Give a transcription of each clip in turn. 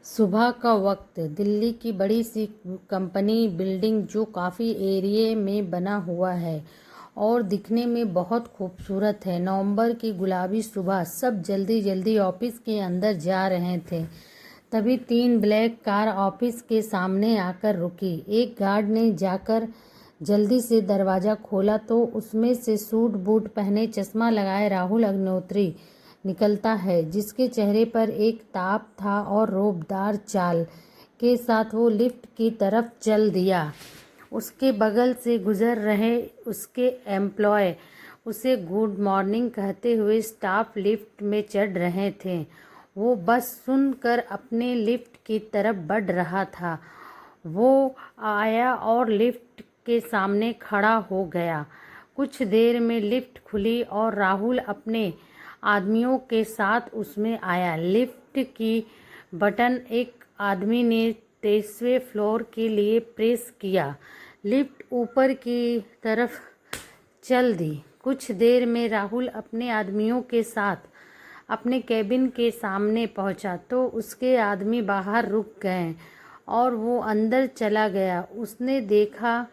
सुबह का वक्त। दिल्ली की बड़ी सी कंपनी बिल्डिंग जो काफ़ी एरिया में बना हुआ है और दिखने में बहुत खूबसूरत है। नवंबर की गुलाबी सुबह, सब जल्दी जल्दी ऑफिस के अंदर जा रहे थे। तभी 3 ब्लैक कार ऑफिस के सामने आकर रुकी। एक गार्ड ने जाकर जल्दी से दरवाज़ा खोला तो उसमें से सूट बूट पहने, चश्मा लगाए राहुल अग्निहोत्री निकलता है, जिसके चेहरे पर एक ताप था और रौबदार चाल के साथ वो लिफ्ट की तरफ चल दिया। उसके बगल से गुजर रहे उसके एम्प्लॉय उसे गुड मॉर्निंग कहते हुए स्टाफ लिफ्ट में चढ़ रहे थे। वो बस सुनकर अपने लिफ्ट की तरफ बढ़ रहा था। वो आया और लिफ्ट के सामने खड़ा हो गया। कुछ देर में लिफ्ट खुली और राहुल अपने आदमियों के साथ उसमें आया। लिफ्ट की बटन एक आदमी ने 23वें फ्लोर के लिए प्रेस किया। लिफ्ट ऊपर की तरफ चल दी। कुछ देर में राहुल अपने आदमियों के साथ अपने केबिन के सामने पहुंचा तो उसके आदमी बाहर रुक गए और वो अंदर चला गया। उसने देखा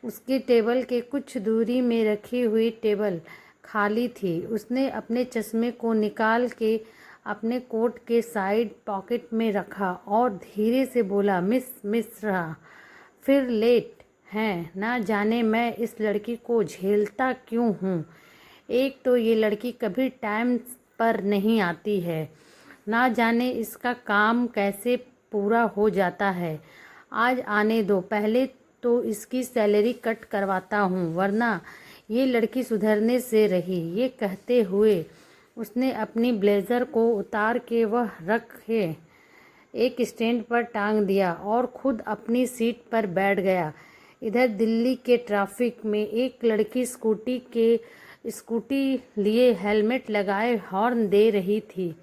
उसके टेबल के कुछ दूरी में रखी हुई टेबल खाली थी। उसने अपने चश्मे को निकाल के अपने कोट के साइड पॉकेट में रखा और धीरे से बोला, मिस मिश्रा, फिर लेट हैं? ना जाने मैं इस लड़की को झेलता क्यों हूँ। एक तो ये लड़की कभी टाइम पर नहीं आती है, ना जाने इसका काम कैसे पूरा हो जाता है। आज आने दो, पहले तो इसकी सैलरी कट करवाता हूँ, वरना ये लड़की सुधरने से रही। ये कहते हुए उसने अपनी ब्लेज़र को उतार के वह रखे एक स्टैंड पर टांग दिया और खुद अपनी सीट पर बैठ गया। इधर दिल्ली के ट्रैफिक में एक लड़की स्कूटी लिए हेलमेट लगाए हॉर्न दे रही थी।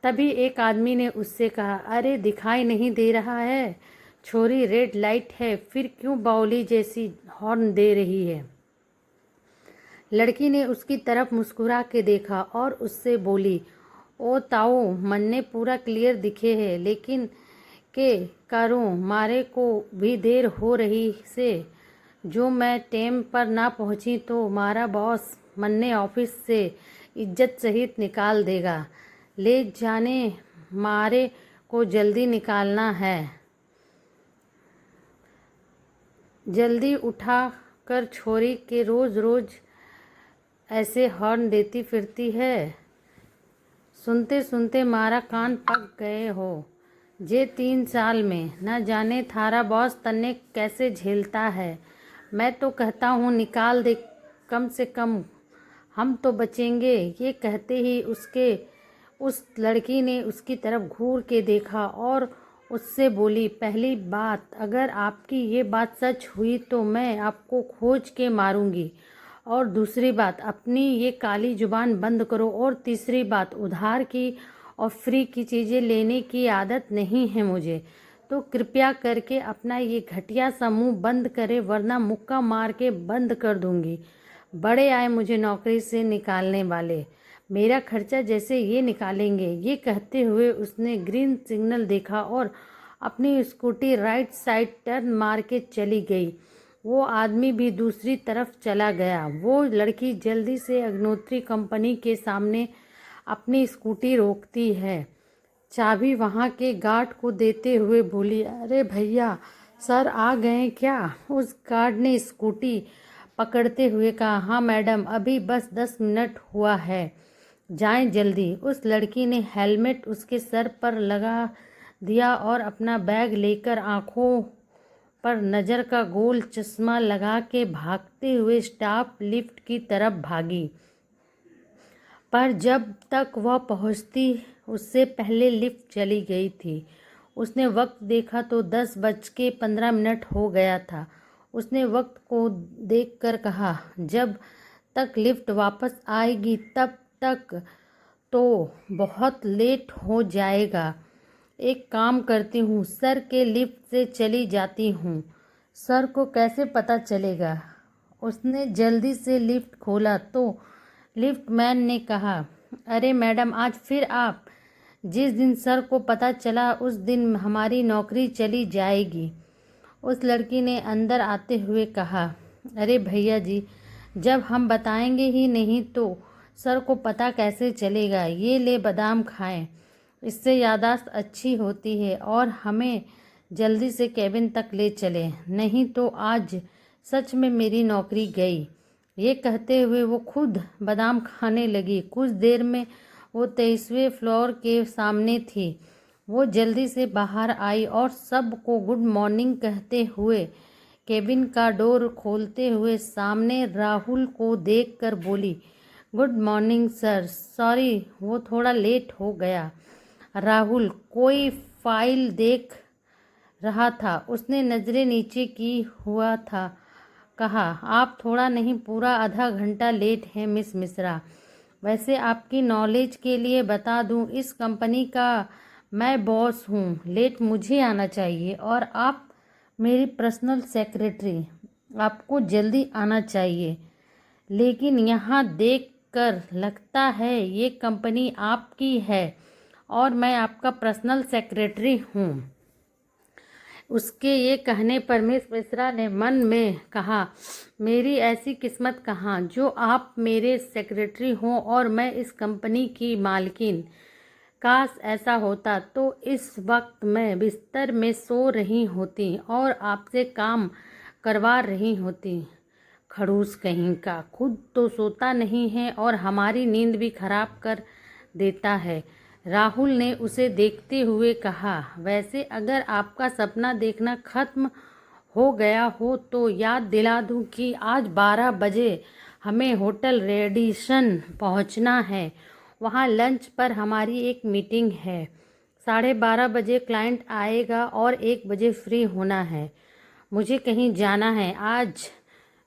तभी एक आदमी ने उससे कहा, अरे दिखाई नहीं दे रहा है छोरी, रेड लाइट है, फिर क्यों बावली जैसी हॉर्न दे रही है। लड़की ने उसकी तरफ मुस्कुरा के देखा और उससे बोली, ओ ताऊ, मन्ने पूरा क्लियर दिखे है, लेकिन के करूं, मारे को भी देर हो रही से। जो मैं टेम पर ना पहुंची तो मारा बॉस मन्ने ऑफिस से इज्जत सहित निकाल देगा। ले जाने, मारे को जल्दी निकालना है। जल्दी उठा कर छोरी के रोज रोज ऐसे हॉर्न देती फिरती है। सुनते सुनते मारा कान पक गए हो। जे 3 साल में न जाने थारा बॉस तन्ने कैसे झेलता है। मैं तो कहता हूँ निकाल दे, कम से कम हम तो बचेंगे। ये कहते ही उस लड़की ने उसकी तरफ घूर के देखा और उससे बोली, पहली बात, अगर आपकी ये बात सच हुई तो मैं आपको खोज के मारूंगी। और दूसरी बात, अपनी ये काली जुबान बंद करो। और तीसरी बात, उधार की और फ्री की चीज़ें लेने की आदत नहीं है मुझे, तो कृपया करके अपना ये घटिया सा मुँह बंद करे, वरना मुक्का मार के बंद कर दूंगी। बड़े आए मुझे नौकरी से निकालने वाले, मेरा खर्चा जैसे ये निकालेंगे। ये कहते हुए उसने ग्रीन सिग्नल देखा और अपनी स्कूटी राइट साइड टर्न मार के चली गई। वो आदमी भी दूसरी तरफ चला गया। वो लड़की जल्दी से अग्निहोत्री कंपनी के सामने अपनी स्कूटी रोकती है, चाबी वहाँ के गार्ड को देते हुए बोली, अरे भैया, सर आ गए क्या? उस गार्ड ने स्कूटी पकड़ते हुए कहा, हाँ मैडम, अभी बस 10 मिनट हुआ है, जाएं जल्दी। उस लड़की ने हेलमेट उसके सर पर लगा दिया और अपना बैग लेकर आंखों पर नज़र का गोल चश्मा लगा के भागते हुए स्टाफ लिफ्ट की तरफ भागी। पर जब तक वह पहुंचती उससे पहले लिफ्ट चली गई थी। उसने वक्त देखा तो 10:15 हो गया था। उसने वक्त को देखकर कहा, जब तक लिफ्ट वापस आएगी तब तक तो बहुत लेट हो जाएगा। एक काम करती हूँ, सर के लिफ्ट से चली जाती हूँ। सर को कैसे पता चलेगा? उसने जल्दी से लिफ्ट खोला तो लिफ्ट मैन ने कहा, अरे मैडम, आज फिर आप जिस दिन सर को पता चला उस दिन हमारी नौकरी चली जाएगी। उस लड़की ने अंदर आते हुए कहा, अरे भैया जी, जब हम बताएंगे ही नहीं तो सर को पता कैसे चलेगा। ये ले बादाम खाएं, इससे याददाश्त अच्छी होती है और हमें जल्दी से केबिन तक ले चले, नहीं तो आज सच में मेरी नौकरी गई। ये कहते हुए वो खुद बादाम खाने लगी। कुछ देर में वो 23वें फ्लोर के सामने थी। वो जल्दी से बाहर आई और सबको गुड मॉर्निंग कहते हुए केबिन का डोर खोलते हुए सामने राहुल को देखकर बोली, गुड मॉर्निंग सर, सॉरी वो थोड़ा लेट हो गया। राहुल कोई फाइल देख रहा था। उसने नज़रें नीचे की हुआ था। कहा, आप थोड़ा नहीं पूरा आधा घंटा लेट हैं मिस मिश्रा। वैसे आपकी नॉलेज के लिए बता दूं, इस कंपनी का मैं बॉस हूं। लेट मुझे आना चाहिए और आप मेरी पर्सनल सेक्रेटरी, आपको जल्दी आना चाहिए। लेकिन यहाँ देखकर लगता है ये कंपनी आपकी है और मैं आपका पर्सनल सेक्रेटरी हूँ। उसके ये कहने पर मिस मिश्रा ने मन में कहा, मेरी ऐसी किस्मत कहाँ जो आप मेरे सेक्रेटरी हों और मैं इस कंपनी की मालकिन। काश ऐसा होता तो इस वक्त मैं बिस्तर में सो रही होती और आपसे काम करवा रही होती। खड़ूस कहीं का, खुद तो सोता नहीं है और हमारी नींद भी खराब कर देता है। राहुल ने उसे देखते हुए कहा, वैसे अगर आपका सपना देखना खत्म हो गया हो तो याद दिला दूं कि आज 12 बजे हमें होटल रेडिसन पहुंचना है। वहां लंच पर हमारी एक मीटिंग है। 12:30 बजे क्लाइंट आएगा और 1 बजे फ्री होना है। मुझे कहीं जाना है आज।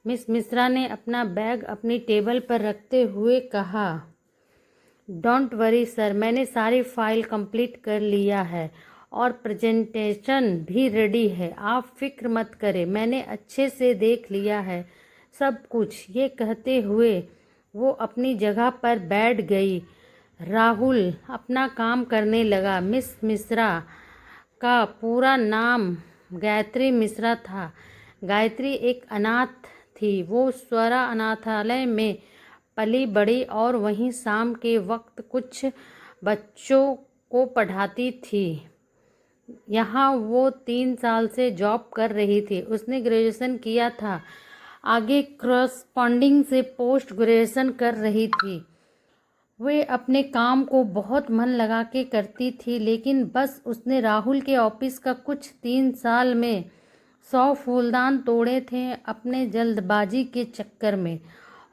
मिस मिश्रा ने अपना बैग अपनी टेबल पर रखते हुए कहा, डोंट वरी सर, मैंने सारी फाइल कंप्लीट कर लिया है और प्रेजेंटेशन भी रेडी है। आप फिक्र मत करें, मैंने अच्छे से देख लिया है सब कुछ। ये कहते हुए वो अपनी जगह पर बैठ गई। राहुल अपना काम करने लगा। मिस मिश्रा का पूरा नाम गायत्री मिश्रा था। गायत्री एक अनाथ थी। वो स्वरा अनाथालय में पली बड़ी और वहीं शाम के वक्त कुछ बच्चों को पढ़ाती थी। यहाँ वो 3 साल से जॉब कर रही थी। उसने ग्रेजुएशन किया था, आगे क्रॉसपॉन्डिंग से पोस्ट ग्रेजुएशन कर रही थी। वे अपने काम को बहुत मन लगा के करती थी, लेकिन बस उसने राहुल के ऑफिस का कुछ 3 साल में 100 फूलदान तोड़े थे अपने जल्दबाजी के चक्कर में।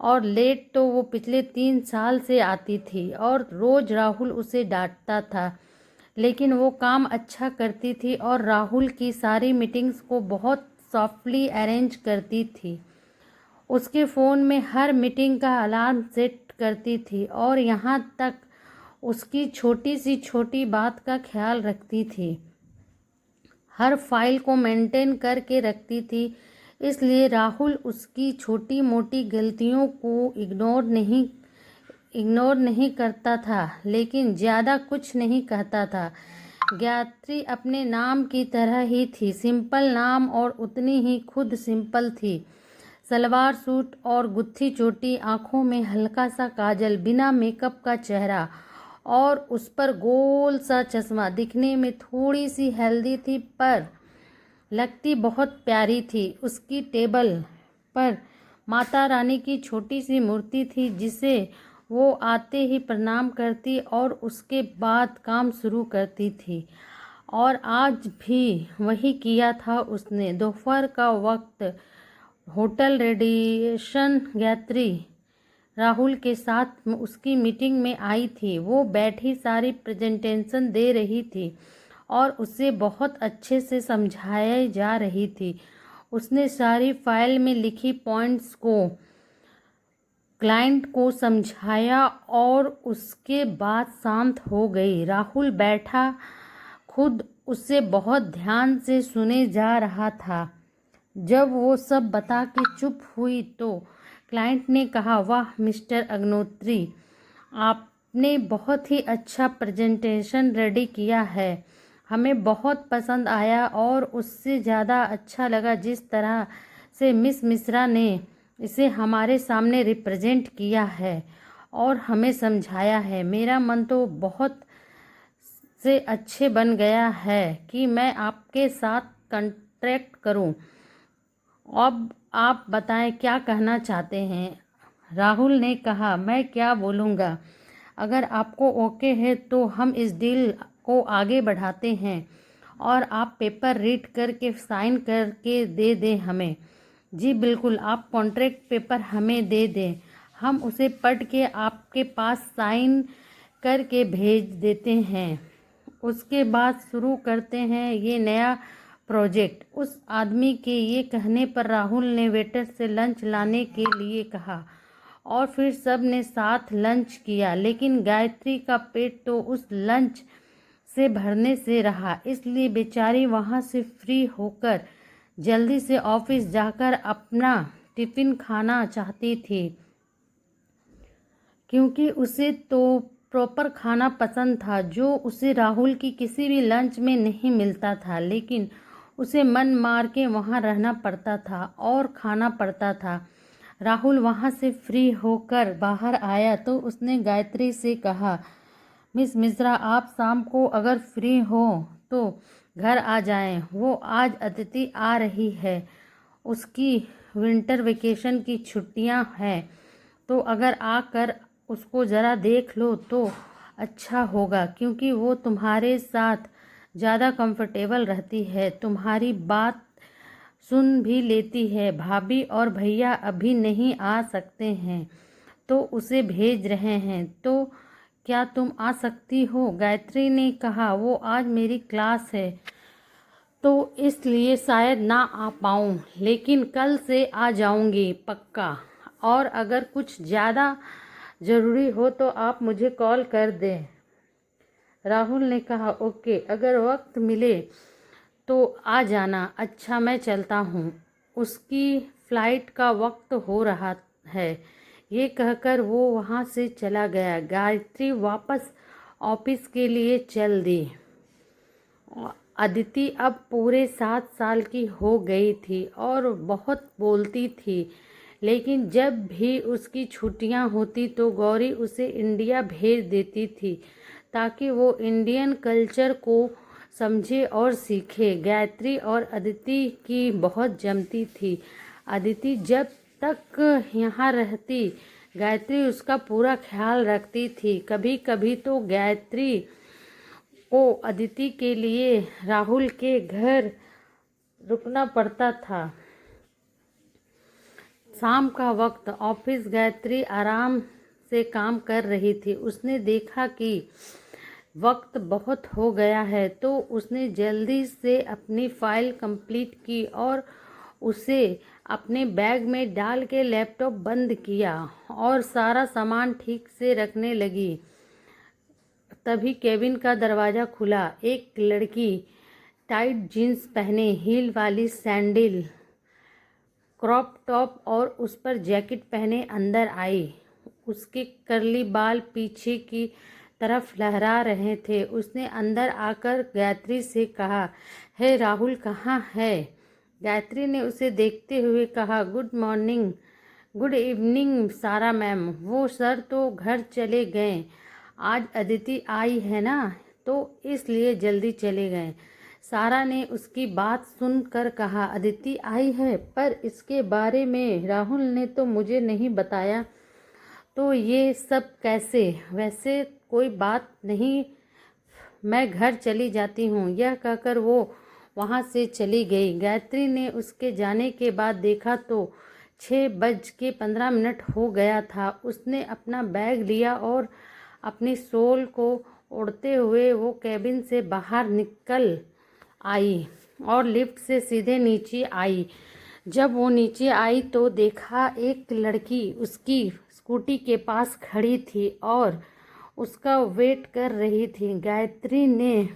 और लेट तो वो पिछले 3 साल से आती थी और रोज़ राहुल उसे डांटता था, लेकिन वो काम अच्छा करती थी और राहुल की सारी मीटिंग्स को बहुत सॉफ्टली अरेंज करती थी। उसके फ़ोन में हर मीटिंग का अलार्म सेट करती थी और यहाँ तक उसकी छोटी सी छोटी बात का ख्याल रखती थी। हर फाइल को मेंटेन करके रखती थी, इसलिए राहुल उसकी छोटी मोटी गलतियों को इग्नोर नहीं करता था, लेकिन ज़्यादा कुछ नहीं कहता था। गायत्री अपने नाम की तरह ही थी, सिंपल नाम और उतनी ही खुद सिंपल थी। सलवार सूट और गुत्थी चोटी, आँखों में हल्का सा काजल, बिना मेकअप का चेहरा और उस पर गोल सा चश्मा। दिखने में थोड़ी सी हेल्दी थी पर लगती बहुत प्यारी थी। उसकी टेबल पर माता रानी की छोटी सी मूर्ति थी जिसे वो आते ही प्रणाम करती और उसके बाद काम शुरू करती थी। और आज भी वही किया था उसने। दोपहर का वक्त होटल रेडिसन गायत्री राहुल के साथ उसकी मीटिंग में आई थी। वो बैठी सारी प्रेजेंटेशन दे रही थी और उसे बहुत अच्छे से समझाई जा रही थी। उसने सारी फाइल में लिखी पॉइंट्स को क्लाइंट को समझाया और उसके बाद शांत हो गई। राहुल बैठा खुद उसे बहुत ध्यान से सुने जा रहा था। जब वो सब बता के चुप हुई तो क्लाइंट ने कहा, वाह मिस्टर अग्निहोत्री, आपने बहुत ही अच्छा प्रेजेंटेशन रेडी किया है, हमें बहुत पसंद आया और उससे ज़्यादा अच्छा लगा जिस तरह से मिस मिश्रा ने इसे हमारे सामने रिप्रेजेंट किया है और हमें समझाया है। मेरा मन तो बहुत से अच्छे बन गया है कि मैं आपके साथ कॉन्ट्रैक्ट करूं। अब आप बताएं क्या कहना चाहते हैं। राहुल ने कहा, मैं क्या बोलूँगा, अगर आपको ओके है तो हम इस डील को आगे बढ़ाते हैं और आप पेपर रीड करके साइन करके दे दें हमें। जी बिल्कुल, आप कॉन्ट्रैक्ट पेपर हमें दे दें, हम उसे पढ़ के आपके पास साइन करके भेज देते हैं। उसके बाद शुरू करते हैं ये नया प्रोजेक्ट। उस आदमी के ये कहने पर राहुल ने वेटर से लंच लाने के लिए कहा और फिर सब ने साथ लंच किया। लेकिन गायत्री का पेट तो उस लंच से भरने से रहा, इसलिए बेचारी वहाँ से फ्री होकर जल्दी से ऑफिस जाकर अपना टिफ़िन खाना चाहती थी, क्योंकि उसे तो प्रॉपर खाना पसंद था जो उसे राहुल की किसी भी लंच में नहीं मिलता था। लेकिन उसे मन मार के वहाँ रहना पड़ता था और खाना पड़ता था। राहुल वहाँ से फ्री होकर बाहर आया तो उसने गायत्री से कहा, मिस मिश्रा, आप शाम को अगर फ्री हो तो घर आ जाएं। वो आज अदिति आ रही है, उसकी विंटर वेकेशन की छुट्टियां हैं, तो अगर आकर उसको ज़रा देख लो तो अच्छा होगा, क्योंकि वो तुम्हारे साथ ज़्यादा कंफर्टेबल रहती है, तुम्हारी बात सुन भी लेती है। भाभी और भैया अभी नहीं आ सकते हैं तो उसे भेज रहे हैं, तो क्या तुम आ सकती हो? गायत्री ने कहा, वो आज मेरी क्लास है तो इसलिए शायद ना आ पाऊँ, लेकिन कल से आ जाऊँगी पक्का। और अगर कुछ ज़्यादा ज़रूरी हो तो आप मुझे कॉल कर दें। राहुल ने कहा, ओके, अगर वक्त मिले तो आ जाना। अच्छा, मैं चलता हूँ, उसकी फ़्लाइट का वक्त हो रहा है। ये कहकर वो वहाँ से चला गया। गायत्री वापस ऑफिस के लिए चल दी। अदिति अब पूरे 7 साल की हो गई थी और बहुत बोलती थी, लेकिन जब भी उसकी छुट्टियां होती तो गौरी उसे इंडिया भेज देती थी ताकि वो इंडियन कल्चर को समझे और सीखे। गायत्री और अदिति की बहुत जमती थी। अदिति जब तक यहाँ रहती, गायत्री उसका पूरा ख्याल रखती थी। कभी कभी तो गायत्री को अदिति के लिए राहुल के घर रुकना पड़ता था। शाम का वक्त, ऑफिस। गायत्री आराम से काम कर रही थी। उसने देखा कि वक्त बहुत हो गया है तो उसने जल्दी से अपनी फाइल कंप्लीट की और उसे अपने बैग में डाल के लैपटॉप बंद किया और सारा सामान ठीक से रखने लगी। तभी केबिन का दरवाज़ा खुला। एक लड़की टाइट जीन्स पहने, हील वाली सैंडल, क्रॉप टॉप और उस पर जैकेट पहने अंदर आई। उसके कर्ली बाल पीछे की तरफ लहरा रहे थे। उसने अंदर आकर गायत्री से कहा, हे राहुल कहाँ है? गायत्री ने उसे देखते हुए कहा, गुड मॉर्निंग, गुड इवनिंग सारा मैम। वो सर तो घर चले गए, आज अदिति आई है ना तो इसलिए जल्दी चले गए। सारा ने उसकी बात सुनकर कहा, अदिति आई है, पर इसके बारे में राहुल ने तो मुझे नहीं बताया, तो ये सब कैसे? वैसे कोई बात नहीं, मैं घर चली जाती हूँ। यह कहकर वो वहाँ से चली गई। गायत्री ने उसके जाने के बाद देखा तो 6:15 हो गया था। उसने अपना बैग लिया और अपनी शॉल को ओढ़ते हुए वो कैबिन से बाहर निकल आई और लिफ्ट से सीधे नीचे आई। जब वो नीचे आई तो देखा एक लड़की उसकी स्कूटी के पास खड़ी थी और उसका वेट कर रही थी। गायत्री ने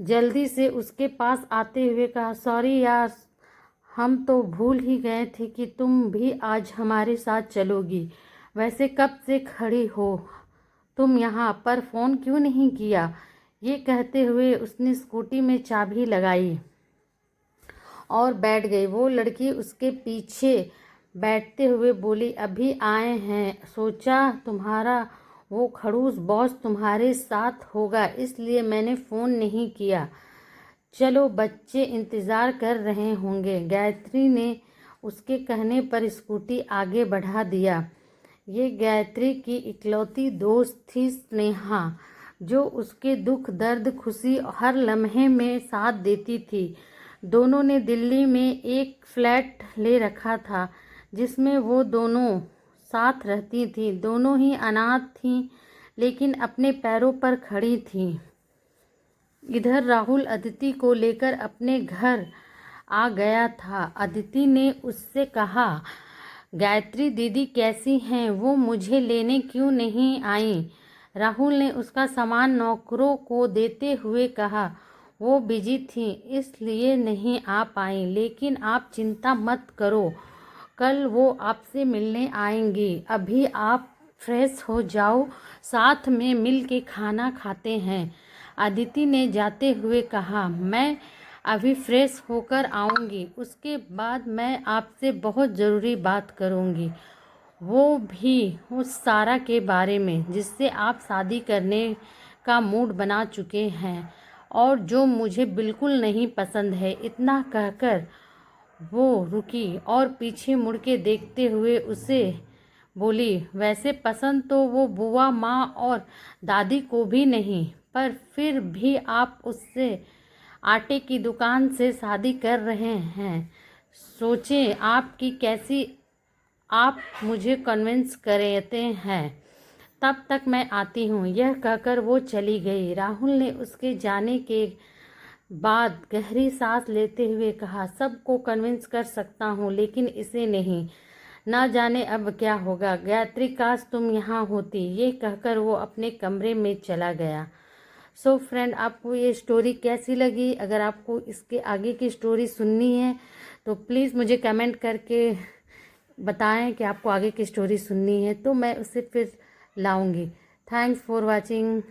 जल्दी से उसके पास आते हुए कहा, सॉरी यार, हम तो भूल ही गए थे कि तुम भी आज हमारे साथ चलोगी। वैसे कब से खड़ी हो, तुम यहाँ पर फ़ोन क्यों नहीं किया? ये कहते हुए उसने स्कूटी में चाबी लगाई और बैठ गई। वो लड़की उसके पीछे बैठते हुए बोली, अभी आए हैं, सोचा तुम्हारा वो खड़ूस बॉस तुम्हारे साथ होगा, इसलिए मैंने फ़ोन नहीं किया। चलो, बच्चे इंतज़ार कर रहे होंगे। गायत्री ने उसके कहने पर स्कूटी आगे बढ़ा दिया। ये गायत्री की इकलौती दोस्त थी स्नेहा, जो उसके दुख दर्द खुशी हर लम्हे में साथ देती थी। दोनों ने दिल्ली में एक फ्लैट ले रखा था जिसमें वो दोनों साथ रहती थीं। दोनों ही अनाथ थीं, लेकिन अपने पैरों पर खड़ी थीं। इधर राहुल अदिति को लेकर अपने घर आ गया था। अदिति ने उससे कहा, गायत्री दीदी कैसी हैं? वो मुझे लेने क्यों नहीं आई? राहुल ने उसका सामान नौकरों को देते हुए कहा, वो बिजी थी इसलिए नहीं आ पाई, लेकिन आप चिंता मत करो, कल वो आपसे मिलने आएंगी। अभी आप फ्रेश हो जाओ, साथ में मिल के खाना खाते हैं। अदिति ने जाते हुए कहा, मैं अभी फ्रेश होकर आऊँगी, उसके बाद मैं आपसे बहुत ज़रूरी बात करूँगी, वो भी उस सारा के बारे में जिससे आप शादी करने का मूड बना चुके हैं और जो मुझे बिल्कुल नहीं पसंद है। इतना कहकर वो रुकी और पीछे मुड़ के देखते हुए उसे बोली, वैसे पसंद तो वो बुआ, माँ और दादी को भी नहीं, पर फिर भी आप उससे आटे की दुकान से शादी कर रहे हैं। सोचें आपकी कैसी, आप मुझे कन्विंस करते हैं, तब तक मैं आती हूँ। यह कहकर वो चली गई। राहुल ने उसके जाने के बाद गहरी सांस लेते हुए कहा, सबको कन्विंस कर सकता हूँ लेकिन इसे नहीं, ना जाने अब क्या होगा। गायत्री, काश तुम यहाँ होती। ये कहकर वो अपने कमरे में चला गया। सो फ्रेंड, आपको ये स्टोरी कैसी लगी? अगर आपको इसके आगे की स्टोरी सुननी है तो प्लीज़ मुझे कमेंट करके बताएं कि आपको आगे की स्टोरी सुननी है, तो मैं उसे फिर लाऊंगी। Thanks for watching.